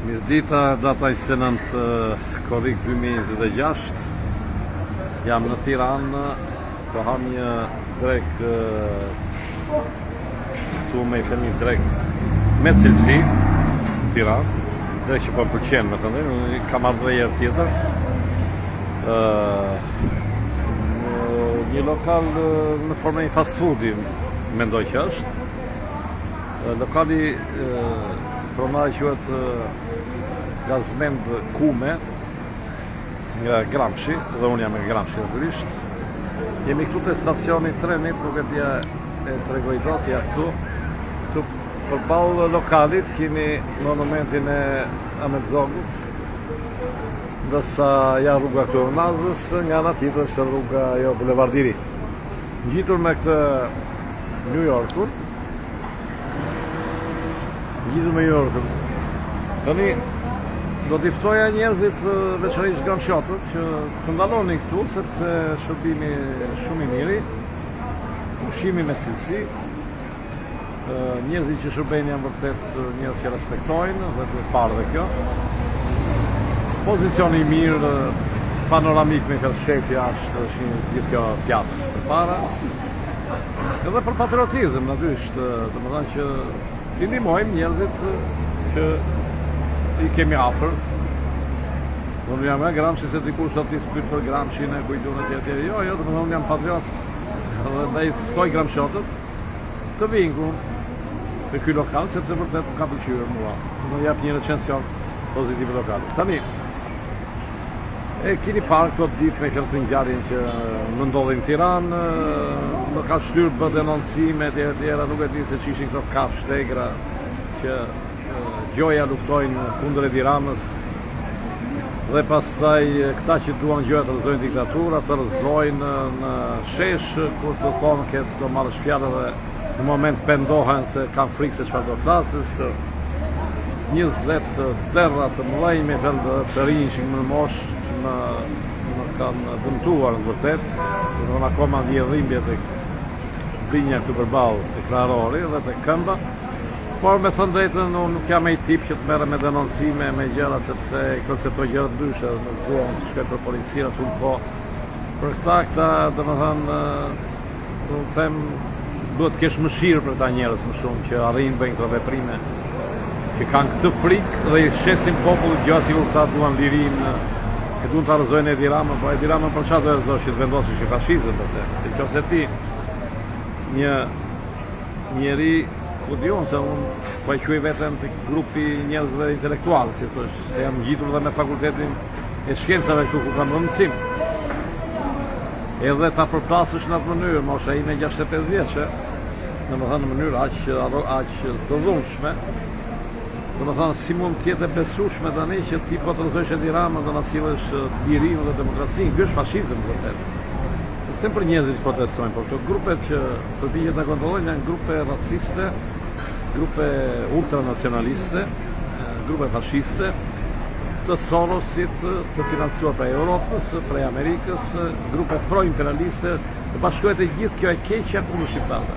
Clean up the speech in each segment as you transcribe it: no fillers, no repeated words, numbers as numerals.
Mirdita, data 29 korrik 2026. Jam në Tiranë, po ham një drek këtu me i themi drek me cilësi, Tiranë, drek që po pëlqen me të ndërë, kam ardhur edhe herë tjetër. Një lokal në formë një fast foodi, mendoj që është. Lokali pronari quhet Gazmend Kume nga Gramshi, dhe unë jam nga Gramshi natyrisht. Jemi këtu te stacioni trenit, nuk e dia e tregoj dot ja këtu. Këtu përballë lokalit kemi monumentin e Ahmet Zogut, ndërsa ja rruga këtu e Nazës, nga ana tjetër është rruga jo Bulevardiri. Ngjitur me këtë New Yorkun. Tani do t'i ftoja njerëzit veçanërisht gramshatët që të ndalonin këtu sepse shërbimi shumë i miri, ushqimi me cilësi. Njerëzit që shërbejnë janë vërtet njerëz që respektojnë dhe të parë dhe kjo. Pozicioni i mirë, panoramik me këtë shefi është gjithë kjo pjasë përpara. Edhe për patriotizëm natyrisht, domethënë që i ndihmojmë njerëzit që i kemi afër. Unë jam nga Gramshi, se dikush do t'i spyt për Gramshin e kujdun e tjetër. Jo, domethënë unë jam patriot. Dhe ndaj ftoj gramshatët të vinë ku në ky lokal, sepse vërtet ka pëlqyer mua. Do jap një recension pozitiv lokal. Tani e keni parë këtë ditë me këtë ngjarjen që më ndodhi në Tiranë, më ka shtyrë bë denoncime e tjera, nuk e di se ç'ishin këto kafshë shtegra që gjoja luftojnë kundër Edi Ramës, dhe pastaj këta që duan gjoja të rrëzojnë diktatura, të rrëzojnë në shesh, kur të thonë këtë do marrësh fjalë dhe në moment pendohen se kanë frikë se çfarë do flasësh. 20 derra të mëdhenj me vend të rinjshin më mosh që më kanë dëmtuar në vërtet, do akoma vjen dhimbje tek binja këtu përballë te Krarori dhe te Këmba. Por me thënë drejtën, unë nuk jam e tip që të merre me denoncime, me gjëra, sepse konceptoj gjëra ndryshe, nuk duam të shkoj për policinë aty po. Për këta, domethënë, do të them, duhet të kesh mëshirë për këta njerëz më shumë që arrin bëjnë këto veprime, që kanë këtë frikë dhe i shesin popullit gjëra sikur këta duan lirinë, e duan ta rrëzojnë Edi Ramën, po Edi Ramën për çfarë do rrëzosh që të vendosësh i fashizëm, nëse ti një njeri ku diun se unë po e quaj veten të grupi njerëzve intelektualë, si thosh, se jam ngjitur dhe me fakultetin e shkencave këtu ku kam mësim. Edhe ta përplasësh në atë mënyrë, mosha ime 65 vjeçë, domethënë në mënyrë aq të dhunshme, domethënë si mund të jetë e besueshme tani që ti po të rrëzosh Edi Ramën dhe na sillesh lirinë dhe demokracinë, ky është fashizëm vërtet. Sem për njerëzit që protestojnë, por këto grupet që përpiqen ta kontrollojnë janë grupe raciste, grupe ultranacionaliste, grupe fashiste, të Sorosit, të financuar prej Europës, prej Amerikës, grupe pro-imperialiste, të bashkohet e gjithë kjo e keqja kundër shqiptarëve.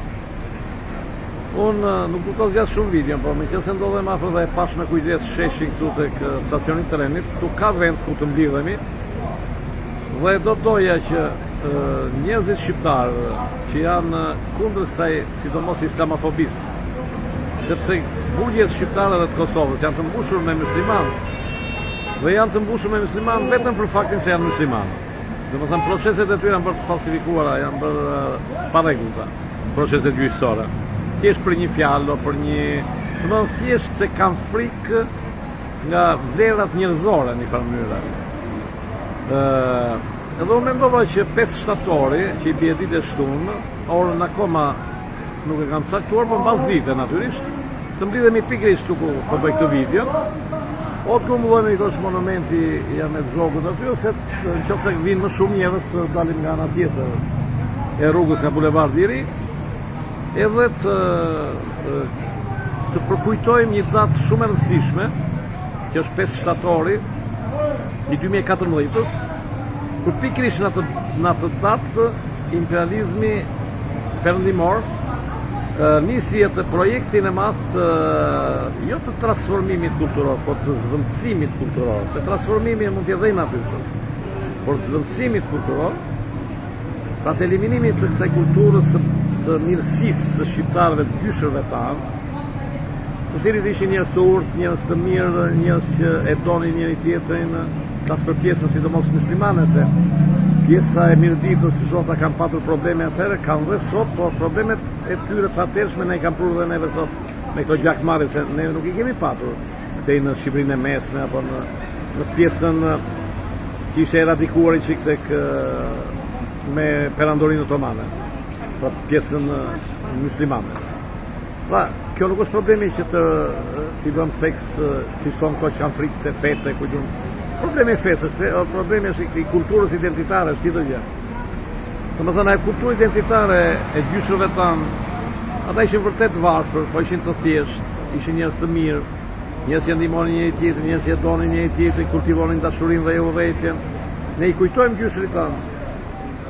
Unë nuk do të zgjat shumë video, por meqense ndodhem afër dhe e pash me kujdes sheshin këtu tek stacioni trenit, këtu ka vend ku të mblidhemi, dhe do doja që njerëzit shqiptarë që janë kundër kësaj, sidomos islamofobisë, sepse burgjet shqiptare dhe të Kosovës janë të mbushur me muslimanë, dhe janë të mbushur me muslimanë vetëm për faktin se janë muslimanë. Domethënë proceset e tyre janë bërë të falsifikuara, janë bërë pa rregullta, proceset gjyqësore. Thjesht për një fjalë, për një, domethënë thjesht se kanë frikë nga vlerat njerëzore në një farë mënyrë. Edhe unë mendova që 5 shtatori, që i bie ditë e shtunë, orën akoma nuk e kam saktuar, por mbas dite natyrisht, të mblidhemi pikërisht ku po bëj këtë video. O të kumullohemi i kosh monumenti i Ahmet Zogut aty, ose nëse vinë më shumë njerëz të dalim nga ana tjetër e rrugës nga Bulevardiri, edhe të përkujtojmë një datë shumë e rëndësishme, që është 5 shtatori i 2014-s, kur pikërisht në atë datë imperializmi perëndimor nisi të projektin e madh jo të transformimit kulturor, por të zvendësimit kulturor. Se transformimi mund të jetë natyrshëm, por të zvendësimit kulturor, pra të eliminimit të kësaj kulturës të mirësisë së shqiptarëve të gjyshërve tanë, të cilit ishin njerëz të urtë, njerëz të mirë, njerëz që e donin njëri tjetrin, tas për pjesën sidomos muslimane, se pjesa e mirditës fshota kanë patur probleme atëherë, kanë dhe sot, por problemet e tyre të atërshme ne i kanë prurë dhe neve sot me këto gjakmarrje, se ne nuk i kemi patur këtej në Shqipërinë e Mesme apo në pjesën që ishte eradikuar i çik tek me perandorinë otomane, pra pjesën muslimane. Pra, kjo nuk është problemi që t'i bëm seks, si shton ko që kanë frikë të fete, kujtun. Problemi i fesë, problemi është i kulturës identitare, është tjetër gjë. Domethënë, e kulturë identitare e gjyshërve tanë, ata ishin vërtet varfër, po ishin të thjeshtë, ishin njerëz të mirë, njerëz që ndihmonin njëri tjetrin, njerëz që donin njëri tjetrin, kultivonin dashurinë dhe udhëheqjen. Ne i kujtojmë gjyshërit tanë.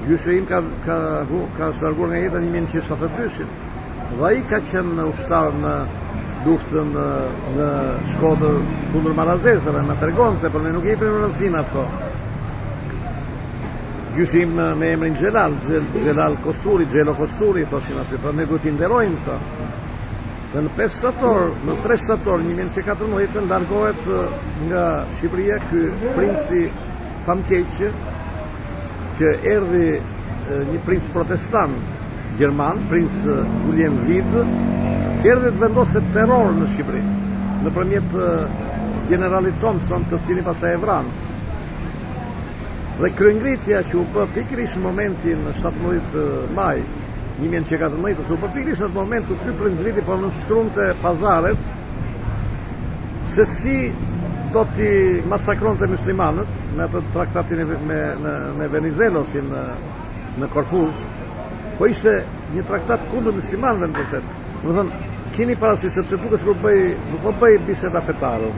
Gjyshëri im ka shlarguar nga jeta 1972-shin. Dhe ai ka qenë ushtar në luftën në Shkodër kundër marazesave, më tregonte, por ne nuk jepim rëndësinë ato. Gjyshim me emrin Xhelal Kosturi, Xhelo Kosturi, thoshin aty, por ne duhet t'i nderojmë këto. Dhe në 5 shtator, në 3 shtator 1914 largohet nga Shqipëria ky princi famkeq që erdhi një princ protestant gjerman, princ William Wied, që erdhi të vendosë terror në Shqipëri, nëpërmjet generalit Thompson, të cilin pastaj e vranë. Dhe kryengritja që u bë pikërisht në momentin 17 maj 1914, u bë pikërisht në atë moment ku ky princ Wied po nënshkronte pazaret se si do t'i masakronte muslimanët me atë traktatin me Venizelosin në Korfuz. Po ishte një traktat kundër muslimanëve në vërtet. Do thënë, keni parasysh sepse duket sikur nuk po bëj biseda fetare.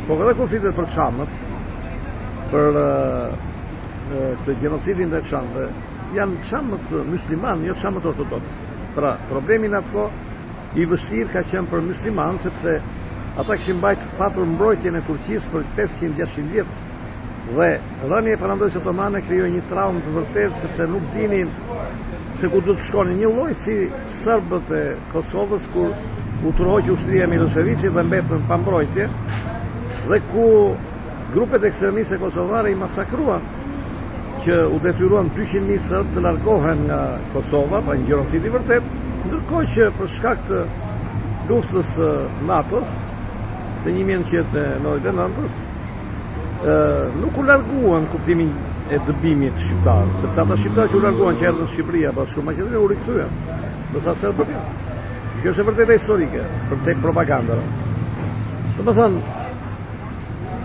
Po edhe kur flitet për çamët, për të gjenocidin dhe çamëve, janë çamët muslimanë, jo çamët ortodoks. Pra, problemi në atë kohë i vështirë ka qenë për muslimanë, sepse ata kishin patur mbrojtjen e Turqisë për 500-600 vjet. Dhe rënia e perandorës otomane krijoi një traumë të vërtetë, sepse nuk dinin se ku do të shkonin, një lloj si serbët e Kosovës kur u turhoqi ushtria e Miloševićit dhe mbetën pa mbrojtje, dhe ku grupet ekstremiste kosovare i masakruan, që u detyruan 200.000 serbë të largohen nga Kosova, pa një gjenocid i vërtet, ndërkohë që për shkak të luftës NATO-s të 1999-s nuk u larguan kuptimin e dëbimit shqiptar, sepse ata shqiptarë që u larguan që erdhën në Shqipëri apo shumë Maqedoni u rikthyen. Ndërsa serbët jo. Kjo është vërtet historike për tek propaganda. Domethënë,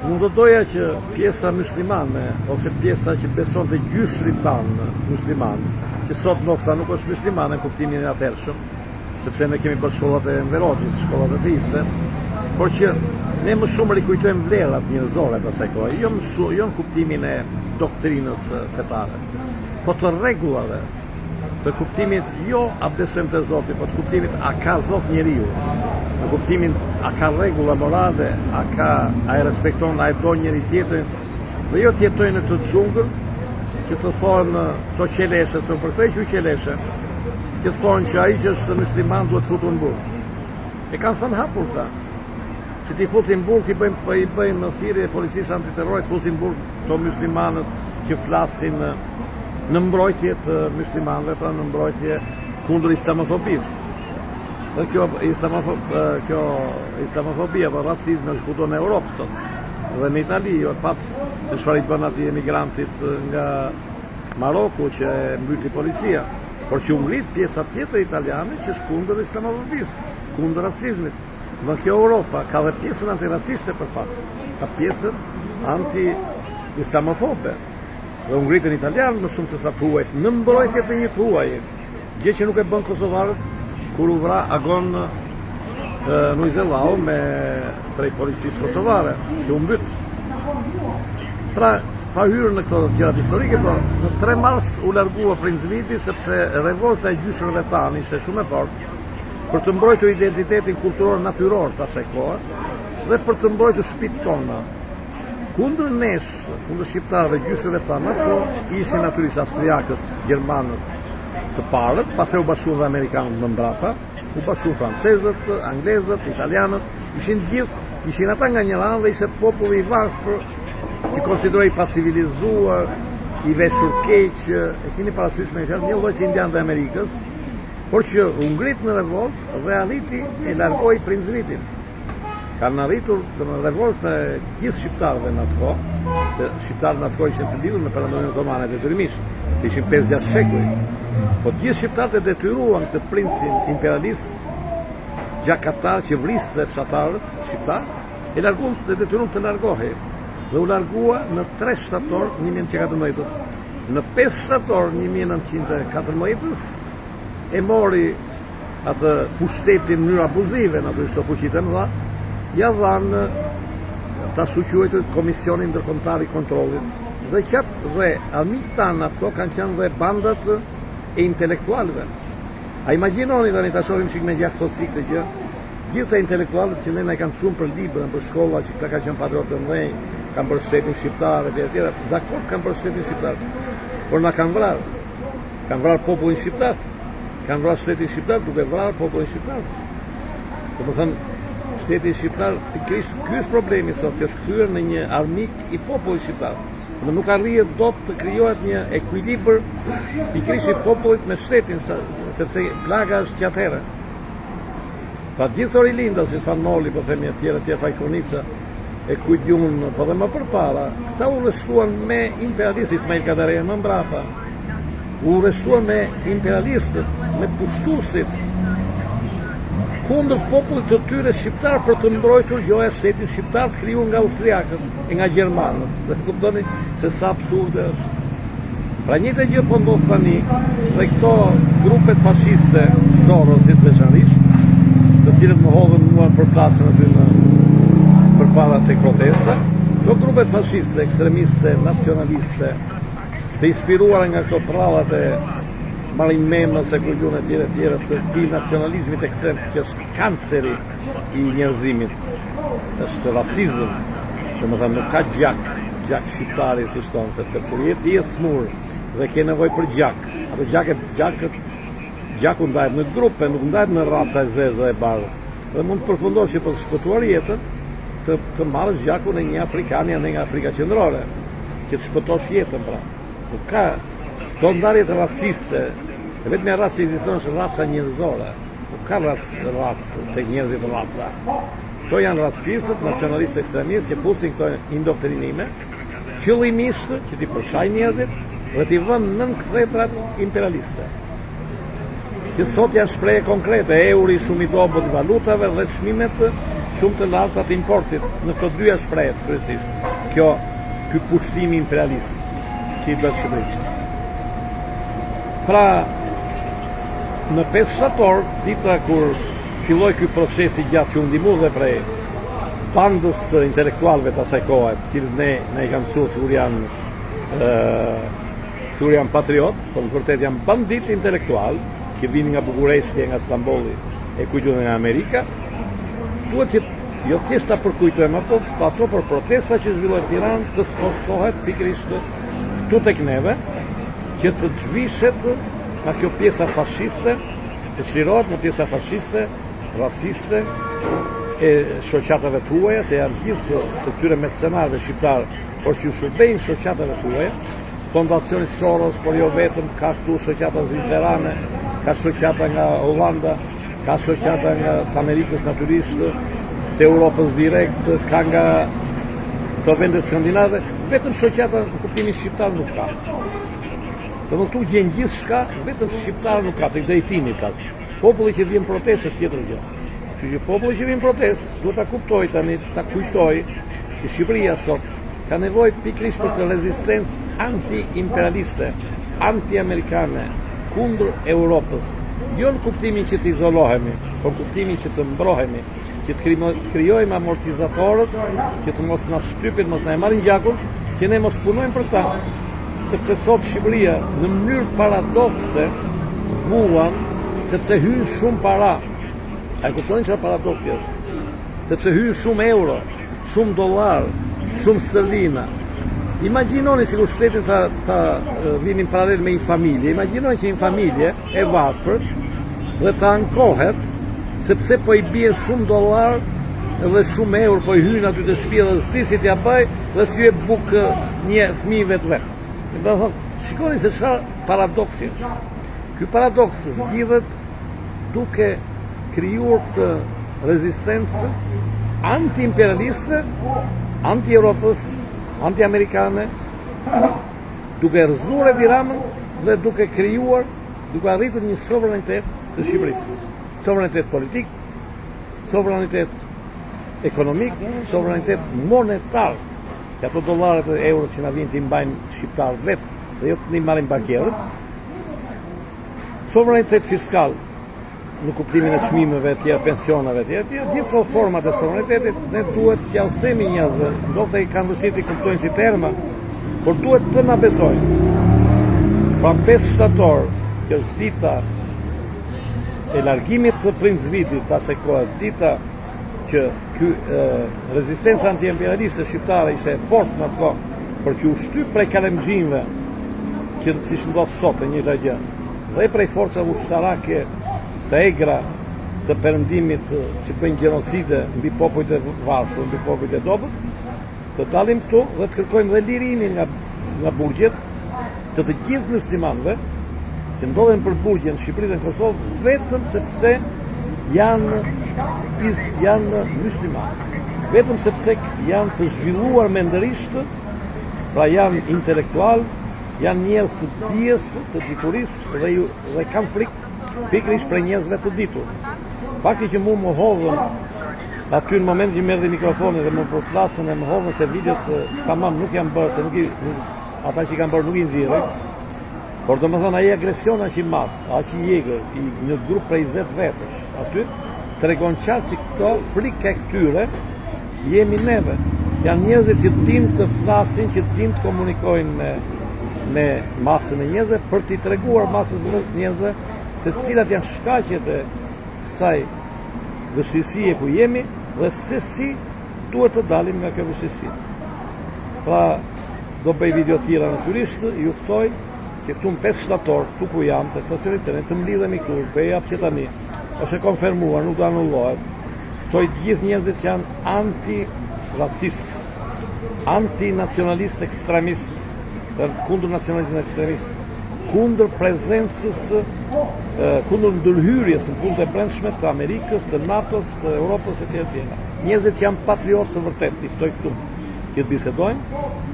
unë do doja që pjesa muslimane ose pjesa që besonte gjyshrit tanë musliman, që sot nofta nuk është muslimane në kuptimin e atërshëm, sepse ne kemi bërë shkollat e Enverogjes, shkollat e teiste, por që ne më shumë rikujtojmë vlerat njerëzore të asaj kohe, jo në kuptimin e doktrinës fetare, po të rregullave, të kuptimit jo a besojmë te Zoti, po të kuptimit a ka Zot njeriu, në kuptimin a ka rregulla morale, a e respekton, a e do njëri tjetrin, dhe jo të jetojnë në të xhungël, që të thonë to qeleshe, se për këtë që qeleshe, që të thonë që ai që është musliman duhet futur në burg. E kanë thënë hapur ta. Që ti futin burg, i bëjmë në thirrje policisë antiterror, të futin burg to muslimanët që flasin në mbrojtje të muslimanëve, pra në mbrojtje kundër islamofobisë. Dhe kjo islamofobia apo rasizmi është kudo në Europë sot. Dhe në Itali, jo patë se çfarë i bën atij emigrantit nga Maroku që e mbyti policia, por që u ngrit pjesa tjetër italiane që është kundër islamofobisë, kundër rasizmit. Në kjo Europa ka dhe pjesën antiraciste për fakt, ka pjesën anti-islamofobe. Dhe u ngritën italianë më shumë se sa të huajt, në mbrojtje të një të huaj, gjë që nuk e bën kosovarët kur u vra agon Nuizellau me prej policisë kosovare, që u mbyt. Pra, pa hyrë në këto gjërat historike, po në 3 mars u largua Princ Viti sepse revolta e gjyshërve tanë ishte shumë e fortë. për të mbrojtur identitetin kulturor natyror të asaj kohe dhe për të mbrojtur shtëpitë tona. Kundër nesh, kundër shqiptarëve, gjyshëve tanë, ato ishin natyrisht austriakët, gjermanët të parët, pastaj u bashkuan dhe amerikanët më mbrapa, u bashkuan francezët, anglezët, italianët, ishin ata nga një anë dhe ishte populli i varfër që konsideroi pa civilizuar, i veshur keq, e keni parasysh me fjalë një lloj si indianë të Amerikës, por që u ngrit në revolt dhe arriti e largoi prinzvitin. Kanë arritur në revoltë gjithë shqiptarëve në atë kohë, se shqiptarët në atë kohë ishin të lidhur me Perëndimën Otomane detyrimisht, që ishin 5-6 shekuj. Po gjithë shqiptarët e detyruan të princin imperialist gjakatar që vriste fshatarët shqiptar, e larguan dhe detyruan të largohej. Dhe u largua në 3 shtator 1914. Në 5 shtator 1914 e mori atë pushtetin në mënyrë abuzive, natyrisht të fuqitë më dha, ja dhanë ta quajtur Komisionin Ndërkombëtar i Kontrollit. Dhe qatë dhe armiqtë tanë ato kanë qenë dhe bandat e intelektualëve. A imagjinoni tani ta shohim çik me gjaktësi këtë gjë? Gjithë të intelektualët që ne kanë mësuar për libra, për shkolla, që këta kanë qenë patriotë të mëdhenj, kanë bërë shtetin shqiptar etj. Dakord kanë bërë shtetin shqiptar. Por na kanë vrarë. Kanë vrarë popullin shqiptar. Kanë vrarë shtetin shqiptar duke vrarë popullin shqiptar. Domethënë shteti shqiptar, pikërisht ky është problemi sot, që është kthyer në një armik i popullit shqiptar. Dhe nuk arrihet dot të krijohet një ekuilibër pikërisht i popullit me shtetin, sepse plaga është që atëherë. Pa gjithë rilinda, si Fanoli, po themi etj, Fajkonica, e Kujtjun, po dhe më përpara, këta u rreshtuan me imperialistë, Ismail Kadareja më mbrapa, u rreshtuan me imperialistët, me pushtuesit, kundër popullit të tyre shqiptar për të mbrojtur gjoja shtetin shqiptar të krijuar nga austriakët e nga gjermanët. Dhe kuptoni se sa absurde është. Pra njëjtë gjë po ndodh tani dhe këto grupet fashiste, Sorosit veçanërisht, të cilët më hodhën mua për plasën aty përpara tek protesta, këto grupet fashiste, ekstremiste, nacionaliste, të inspiruara nga këto prallat e Marin Memës e kujtun e tjere të ti nacionalizmit ekstrem, që është kanceri i njerëzimit, është racizëm, dhe më thëmë nuk ka gjak shqiptari si shtonë, sepse kur ti je smur dhe ke nevoj për gjak, ato gjaku ndajt në grupe, nuk ndajt në raca e zezë dhe e barë, dhe mund të përfundosh që për të shpëtuar jetën, të marrësh gjakun e një Afrikani anë nga Afrika Qendrore, që të shpëtosh jetën pra. Nuk ka këto ndarjet raciste, e vetëm raca që ekziston është raca njerëzore. Nuk ka racë tek njerëzit raca. Këto janë racistët, nacionalistë ekstremistë që pusin këto indoktrinime, qëllimisht që t'i përshajnë njerëzit dhe t'i vënë nën ktheprat imperialiste. Që sot janë shprehje konkrete, euri shumë i dobët valutave dhe çmimet shumë të larta të importit në këto dyja shprehje kryesisht. Ky pushtimi imperialist që i bëhet Shqipërisë. Pra, në 5 shtator, dita kur filloi ky proces i gjatë që u ndihmua dhe prej bandës intelektualëve të asaj kohe, të cilët ne i kanë mësuar sikur janë patriot, por në vërtet janë bandit intelektual, që vinë nga Bukureshti, nga Stambolli e kujtun nga Amerika, duhet që jo thjesht ta përkujtojmë ato për protesta që zhvillohet në Tiranë të spostohet pikërisht këtu tek neve, që të zhvishet nga kjo pjesa fashiste, të çlirohet nga pjesa fashiste, raciste e shoqatave tuaja, se janë gjithë të këtyre mercenarëve shqiptar, por që shërbejnë shoqatave tuaja, Fondacioni Soros, por jo vetëm, ka këtu shoqata zvicerane, ka shoqata nga Hollanda, ka shoqata nga të Amerikës natyrisht, të Europës direkt, ka nga të vendet skandinave, vetëm shoqata në kuptimin shqiptar nuk ka. Dhe më këtu gjenë gjithë shka, vetëm shqiptar nuk ka, të drejtimi ka. Populli që vjen protest është tjetër gjë. Kështu që populli që vjen protest, duhet ta kuptoj tani, ta kujtoj që Shqipëria sot ka nevojë pikërisht për të rezistencë anti-imperialiste, anti-amerikane, kundër Europës. Jo në kuptimin që të izolohemi, por në kuptimin që të mbrohemi, që të krijojmë amortizatorët, që të mos na shtypin, mos na e marrin gjakun, që ne mos punojmë për ta. Sepse sot Shqipëria në mënyrë paradokse vuan, sepse hyn shumë para A kuptoni çfarë paradoksi është? Sepse hyn shumë euro, shumë dollar, shumë sterlina. Imagjinoni sikur shteti ta vinin paralel me një familje. Imagjinoni që një familje e varfër dhe ta ankohet sepse po i bie shumë dollar dhe shumë euro, po i hyn aty te shtëpia dhe s'disi t'ia bëj dhe s'ju e buk një fëmijë vet. Do të thonë, shikoni se çfarë paradoksi është. Ky paradoks zgjidhet duke krijuar këtë rezistencë anti-imperialiste, anti-Europës, anti-amerikane, duke rrëzuar Edi Ramën dhe duke krijuar, duke arritur një sovranitet të Shqipërisë. Sovranitet politik, sovranitet ekonomik, sovranitet monetar, që ato dollaret e eurot që na vijnë t'i mbajnë shqiptarët vetë dhe jo t'i marrin bankerët. Sovranitet fiskal, në kuptimin e çmimeve të tjera, pensioneve të tjera, gjithë këto format e sovranitetit ne duhet t'ja u themi njerëzve, ndoshta i kanë vështirë të kuptojnë si terma, por duhet të na besojnë. Pra 5 shtator, që është dita e largimit të Princ Vitit, asaj kohe, dita që rezistenca anti-imperialiste shqiptare ishte e fortë në atë kohë, por që u shtyp prej kalemxhinëve, që siç ndodh sot e njëjta gjë, dhe prej forcave ushtarake të egra të perëndimit që bëjnë gjenocide mbi popujt e varfër, mbi popujt e dobët, të dalim këtu dhe të kërkojmë dhe lirimin nga burgjet të gjithë muslimanëve që ndodhen për burgje në Shqipëri dhe në Kosovë vetëm sepse janë muslimanë, vetëm sepse janë të zhvilluar mendërisht, pra janë intelektual, janë njerëz të dijes, të diturisë dhe kanë frikë pikërisht për njerëzve të ditur. Fakti që mu më hodhën aty në moment që merrni mikrofonin dhe më përplasën e më hodhën se videot tamam nuk janë bërë, se ata që kanë bërë nuk i nxirren. Por domethënë ai agresion aq i madh, aq i egër, i një grup prej 20 vetësh aty tregon qartë që këto frikë e këtyre jemi neve. Janë njerëz që dinë të flasin, që dinë të komunikojnë me masën e njerëzve për t'i treguar masës së njerëzve se cilat janë shkaqet e kësaj vështirësie ku jemi dhe se si duhet të dalim nga kjo vështirësi. Pra, do bëj video tjera natyrisht, ju ftoj që këtu në 5 shtator, këtu ku jam, të stacionit të ne, të mlidhemi këtu, për e japë që tani, është e konfermuar, nuk do anullohet, ftoj gjithë njerëzit që janë anti-racist, anti-nacionalist ekstremist, kundër nacionalizmin ekstremist, kundër prezencës, kundër ndërhyrjes në punët e brendshme të Amerikës, të NATO-s, të Europës e tjera. Njerëzit janë patriotë të vërtet, i ftoj këtu, që të bisedojmë,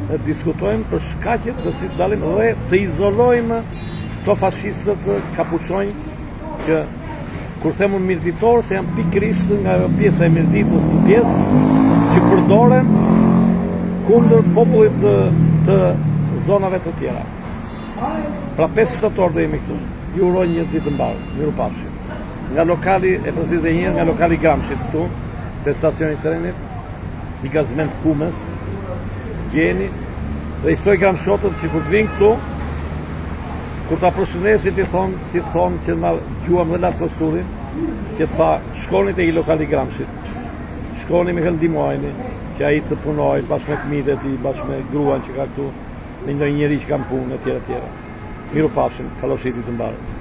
të diskutojmë për shkaqet dhe si të dalim dhe të izolojmë këto fashistët kapuçonj që kur themun mirëditor se janë pikërisht nga pjesa e mirditës në pjesë që përdoren kundër popullit të zonave të tjera. Pra 5 shtator do jemi këtu. Ju uroj një ditë të mbarë, mirupafshim. Nga lokali e përzit e njërë, nga lokali Gramshit këtu, te stacioni trenit, i gazment Kumës, gjeni, dhe i ftoj Gramshotët që kur të vinë këtu, kur ta përshëndesin ti thonë që na gjuam dhe latë posturin, që tha, shkoni te i lokali Gramshit, shkoni me këndimojni, që ai të punoj bashkë me fëmijët e tij, bashkë me gruan që ka këtu, me ndonjë njerëz që kanë punë etj. Mirupafshim, kalofshi ditë të mbarë.